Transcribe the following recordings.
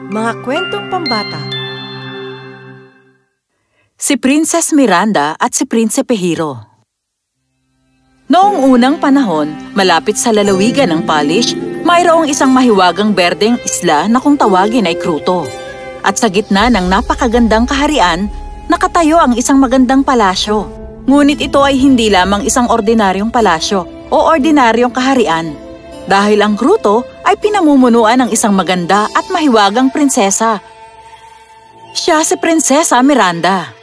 Mga kwentong pambata. Si Princess Miranda at si Prinsipe Hiro. Noong unang panahon, malapit sa lalawigan ng Polish, mayroong isang mahiwagang berdeng isla na kung tawagin ay Kruto. At sa gitna ng napakagandang kaharian, nakatayo ang isang magandang palasyo. Ngunit ito ay hindi lamang isang ordinaryong palasyo o ordinaryong kaharian. Dahil ang Kruto ay pinamumunuan ng isang maganda at mahiwagang prinsesa. Siya si Prinsesa Miranda.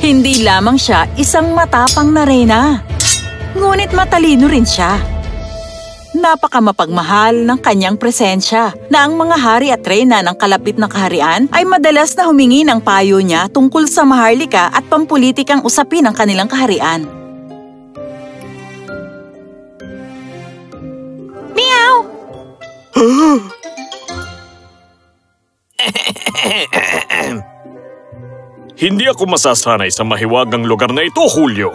Hindi lamang siya isang matapang na reyna, ngunit matalino rin siya. Napakamapagmahal ng kanyang presensya na ang mga hari at reyna ng kalapit na kaharian ay madalas na humingi ng payo niya tungkol sa maharlika at pampulitikang usapin ng kanilang kaharian. Meow! Hindi ako masasanay sa mahiwagang lugar na ito, Julio.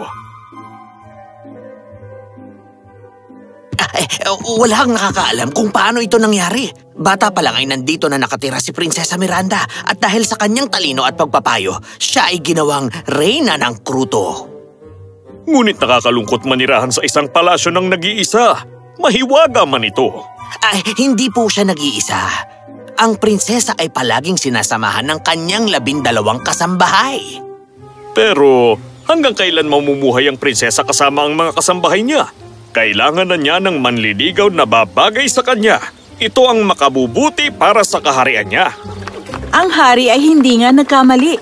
Walang nakakaalam kung paano ito nangyari. Bata pa lang ay nandito na nakatira si Prinsesa Miranda at dahil sa kanyang talino at pagpapayo, siya ay ginawang reyna ng Kruto. Ngunit nakakalungkot manirahan sa isang palasyo ng nag-iisa. Mahiwaga man ito. Hindi po siya nag-iisa. Ang prinsesa ay palaging sinasamahan ng kanyang 12 kasambahay. Pero hanggang kailan mamumuhay ang prinsesa kasama ang mga kasambahay niya? Kailangan na niya ng manliligaw na babagay sa kanya. Ito ang makabubuti para sa kaharian niya. Ang hari ay hindi nga nagkamali.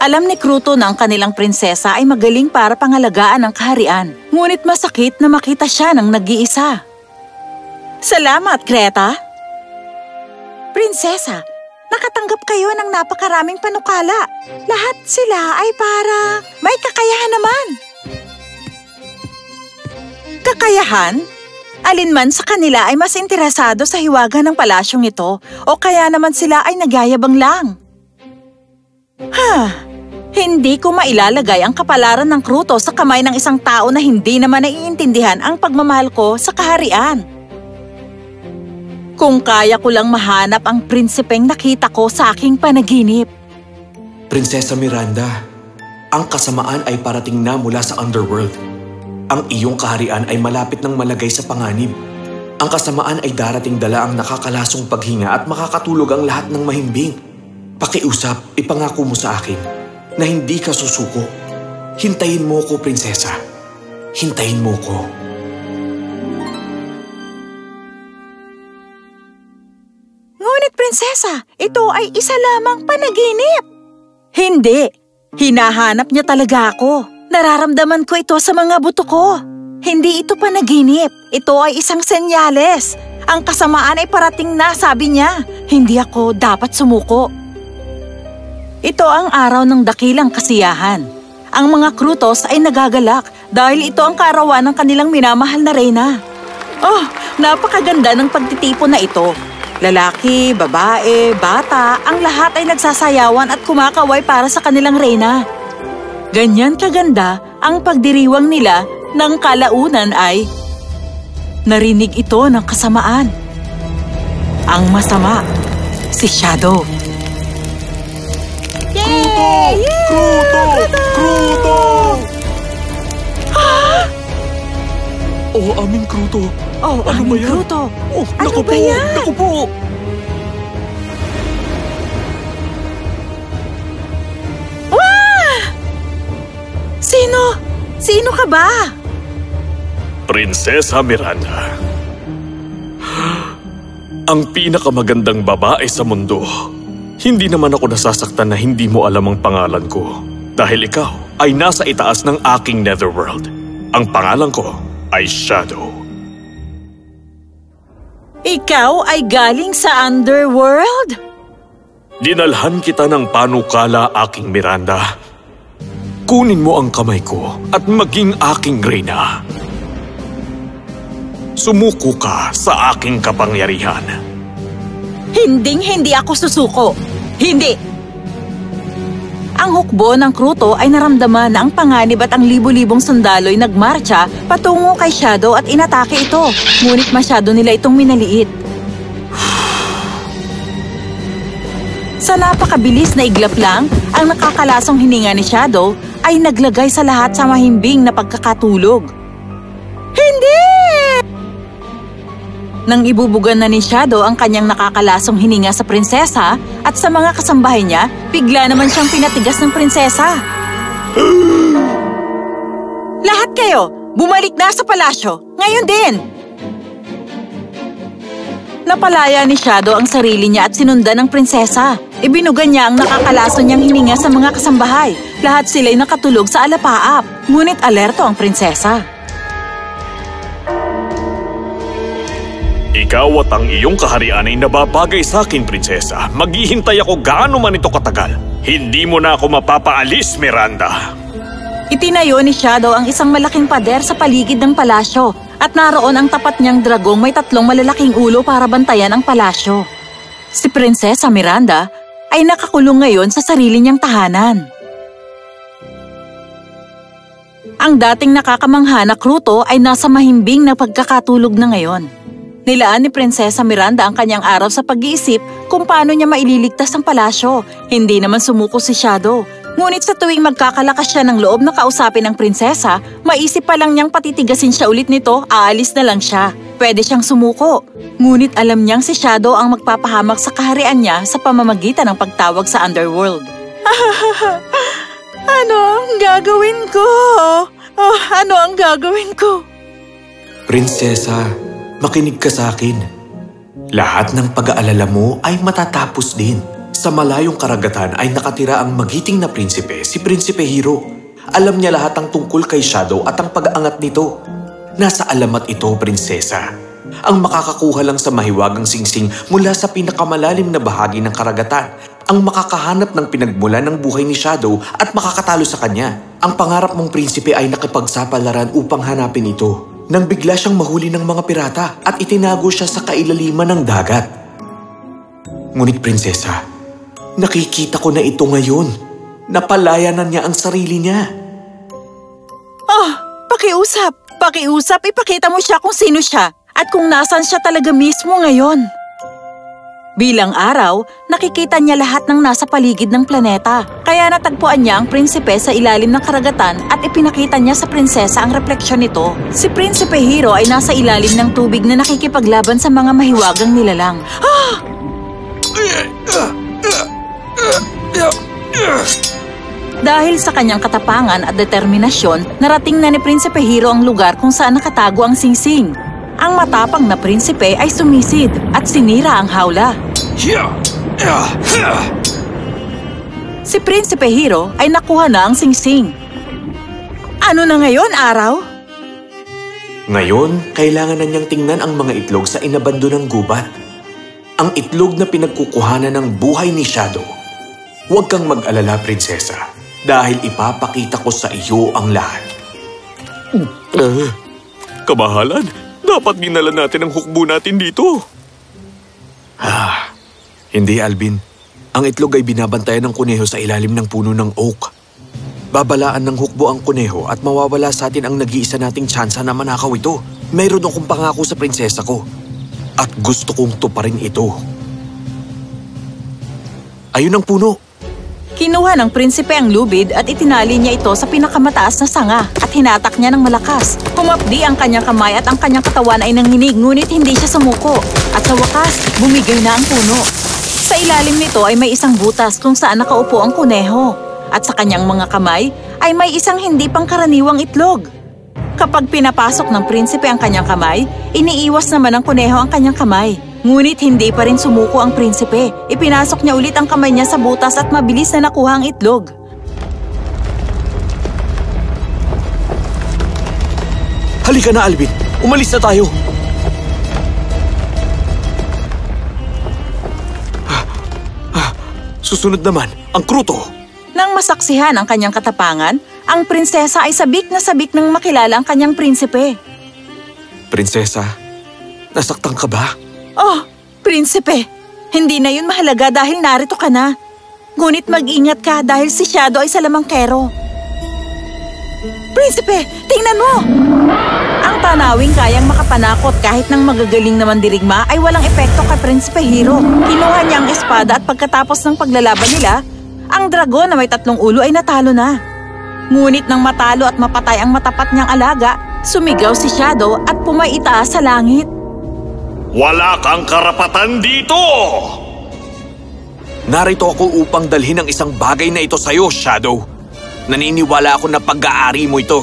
Alam ni Kruto na ang kanilang prinsesa ay magaling para pangalagaan ang kaharian. Ngunit masakit na makita siya ng nag-iisa. Salamat, Greta. Prinsesa, nakatanggap kayo ng napakaraming panukala. Lahat sila ay para may kakayahan naman. Kakayahan? Alin man sa kanila ay mas interesado sa hiwaga ng palasyong ito o kaya naman sila ay nagyayabang lang. Hindi ko mailalagay ang kapalaran ng Kruto sa kamay ng isang tao na hindi naman naiintindihan ang pagmamahal ko sa kaharian. Kung kaya ko lang mahanap ang prinsipeng nakita ko sa aking panaginip. Prinsesa Miranda, ang kasamaan ay parating na mula sa underworld. Ang iyong kaharian ay malapit ng malagay sa panganib. Ang kasamaan ay darating dala ang nakakalasong paghinga at makakatulog ang lahat ng mahimbing. Pakiusap, ipangako mo sa akin na hindi ka susuko. Hintayin mo ko, prinsesa. Hintayin mo ko. Ngunit, prinsesa, ito ay isa lamang panaginip. Hindi. Hinahanap niya talaga ako. Nararamdaman ko ito sa mga buto ko. Hindi ito panaginip. Ito ay isang senyales. Ang kasamaan ay parating na, sabi niya. Hindi ako dapat sumuko. Ito ang araw ng dakilang kasiyahan. Ang mga Krutos ay nagagalak dahil ito ang kaarawan ng kanilang minamahal na reyna. Oh, napakaganda ng pagtitipon na ito. Lalaki, babae, bata, ang lahat ay nagsasayawan at kumakaway para sa kanilang reyna. Ganyan kaganda ang pagdiriwang nila ng kalaunan ay narinig ito ng kasamaan. Ang masama, si Shadow. Kruto! Kruto! Kruto! Oh, aming Kruto. Oh, ano ba yan? Kruto. Oh, ano naku ba po, yan? naku po. Sino? Sino ka ba? Prinsesa Miranda. Ang pinakamagandang babae sa mundo. Hindi naman ako nasasaktan na hindi mo alam ang pangalan ko. Dahil ikaw ay nasa itaas ng aking netherworld. Ang pangalan ko ay Shadow. Ikaw ay galing sa underworld? Dinalhan kita ng panukala, aking Miranda. Kunin mo ang kamay ko at maging aking reyna. Sumuko ka sa aking kapangyarihan. Hinding-hindi ako susuko. Hindi! Ang hukbo ng Kruto ay naramdaman na ang panganib at ang libu-libong sundalo'y nagmarcha patungo kay Shadow at inatake ito. Ngunit masyado nila itong minaliit. Sa napakabilis na iglap lang, ang nakakalasong hininga ni Shadow ay naglagay sa lahat sa mahimbing na pagkakatulog. Hindi! Nang ibubugan na ni Shadow ang kanyang nakakalasong hininga sa prinsesa at sa mga kasambahay niya, bigla naman siyang pinatigas ng prinsesa. Lahat kayo, bumalik na sa palasyo, ngayon din! Napalaya ni Shadow ang sarili niya at sinundan ng prinsesa. Ibinugan niya ang nakakalason niyang hininga sa mga kasambahay. Lahat sila'y nakatulog sa alapaap, ngunit alerto ang prinsesa. Ikaw at ang iyong kaharian ay nababagay sa akin, prinsesa. Maghihintay ako gaano man ito katagal. Hindi mo na ako mapapaalis, Miranda. Itinayo ni Shadow ang isang malaking pader sa paligid ng palasyo at naroon ang tapat niyang dragong may 3 malalaking ulo para bantayan ang palasyo. Si Prinsesa Miranda ay nakakulong ngayon sa sarili niyang tahanan. Ang dating nakakamangha na kruto ay nasa mahimbing na pagkakatulog na ngayon. Nilaan ni Prinsesa Miranda ang kanyang araw sa pag-iisip kung paano niya maililigtas ang palasyo. Hindi naman sumuko si Shadow. Ngunit sa tuwing magkakalakas siya ng loob na kausapin ng prinsesa, maisip pa lang niyang patitigasin siya ulit nito, aalis na lang siya. Pwede siyang sumuko. Ngunit alam niyang si Shadow ang magpapahamak sa kaharian niya sa pamamagitan ng pagtawag sa Underworld. Ano ang gagawin ko? Ano ang gagawin ko? Prinsesa, makinig ka sa akin. Lahat ng pag-aalala mo ay matatapos din. Sa malayong karagatan ay nakatira ang magiting na prinsipe, si Prinsipe Hiro. Alam niya lahat ang tungkol kay Shadow at ang pag-aangat nito. Nasa alamat ito, prinsesa. Ang makakakuha lang sa mahiwagang singsing mula sa pinakamalalim na bahagi ng karagatan, ang makakahanap ng pinagmulan ng buhay ni Shadow at makakatalo sa kanya. Ang pangarap mong prinsipe ay nakipagsapalaran upang hanapin ito. Nang bigla siyang mahuli ng mga pirata at itinago siya sa kailaliman ng dagat. Ngunit prinsesa, nakikita ko na ito ngayon. Napalaya na niya ang sarili niya. Pakiusap, ipakita mo siya kung sino siya at kung nasan siya talaga mismo ngayon. Bilang araw, nakikita niya lahat ng nasa paligid ng planeta. Kaya natagpuan niya ang prinsipe sa ilalim ng karagatan at ipinakita niya sa prinsesa ang refleksyon nito. Si Prinsipe Hiro ay nasa ilalim ng tubig na nakikipaglaban sa mga mahiwagang nilalang. Dahil sa kanyang katapangan at determinasyon, narating na ni Prinsipe Hiro ang lugar kung saan nakatago ang singsing. Ang matapang na prinsipe ay sumisid at sinira ang hawla. Si Prinsipe Hiro ay nakuha na ang singsing. Ano na ngayon, araw? Ngayon, kailangan na niyang tingnan ang mga itlog sa inabandonang gubat. Ang itlog na pinagkukuhanan ng buhay ni Shadow. Huwag kang mag-alala, prinsesa, dahil ipapakita ko sa iyo ang lahat. Kamahalan, dapat dinala natin ang hukbo natin dito. Hindi, Alvin. Ang itlog ay binabantayan ng kuneho sa ilalim ng puno ng oak. Babalaan ng hukbo ang kuneho at mawawala sa atin ang nag-iisa nating tsansa na manakaw ito. Mayroon akong pangako sa prinsesa ko. At gusto kong tuparin ito. Ayun ang puno. Kinuha ng prinsipe ang lubid at itinali niya ito sa pinakamataas na sanga at hinatak niya ng malakas. Humapdi ang kanyang kamay at ang kanyang katawan ay nanginig ngunit hindi siya sumuko. At sa wakas, bumigay na ang puno. Sa ilalim nito ay may isang butas kung saan nakaupo ang kuneho. At sa kanyang mga kamay ay may isang hindi pangkaraniwang itlog. Kapag pinapasok ng prinsipe ang kanyang kamay, iniiwas naman ng kuneho ang kanyang kamay. Ngunit hindi pa rin sumuko ang prinsipe. Ipinasok niya ulit ang kamay niya sa butas at mabilis na nakuha ang itlog. Halika na, Alvin. Umalis na tayo. Susunod naman, ang kruto. Nang masaksihan ang kanyang katapangan, ang prinsesa ay sabik na sabik nang makilala ang kanyang prinsipe. Prinsesa, nasaktan ka ba? Oh, prinsipe, hindi na yun mahalaga dahil narito ka na. Ngunit mag-ingat ka dahil si Shadow ay salamangkero. Prinsipe, tingnan mo! Ang tanawing kayang makapanakot kahit ng magagaling na mandirigma ay walang epekto kay Prinsipe Hiro. Kinuha niya ang espada at pagkatapos ng paglalaban nila, ang dragon na may 3 ulo ay natalo na. Ngunit nang matalo at mapatay ang matapat niyang alaga, sumigaw si Shadow at pumaitaas sa langit. Wala kang karapatan dito! Narito ako upang dalhin ang isang bagay na ito sa'yo, Shadow. Naniniwala ako na pag-aari mo ito.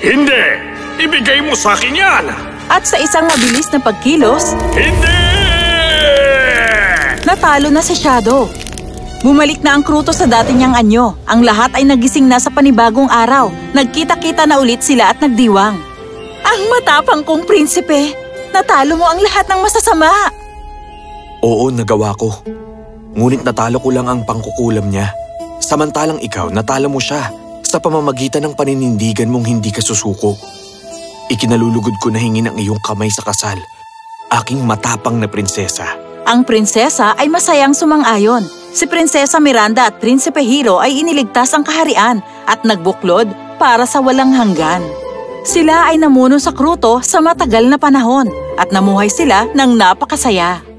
Hindi! Ibigay mo sa akin yan! At sa isang mabilis na pagkilos, Hindi! natalo na si Shadow. Bumalik na ang kruto sa dati niyang anyo. Ang lahat ay nagising na sa panibagong araw. Nagkita-kita na ulit sila at nagdiwang. Ang matapang kong prinsipe! Natalo mo ang lahat ng masasama! Oo, nagawa ko. Ngunit natalo ko lang ang pangkukulam niya. Samantalang ikaw, natalo mo siya sa pamamagitan ng paninindigan mong hindi ka susuko. Ikinalulugod ko na hingin ang iyong kamay sa kasal. Aking matapang na prinsesa. Ang prinsesa ay masayang sumang-ayon. Si Prinsesa Miranda at Prinsipe Hiro ay iniligtas ang kaharian at nagbuklod para sa walang hanggan. Sila ay namuno sa kruto sa matagal na panahon at namuhay sila ng napakasaya.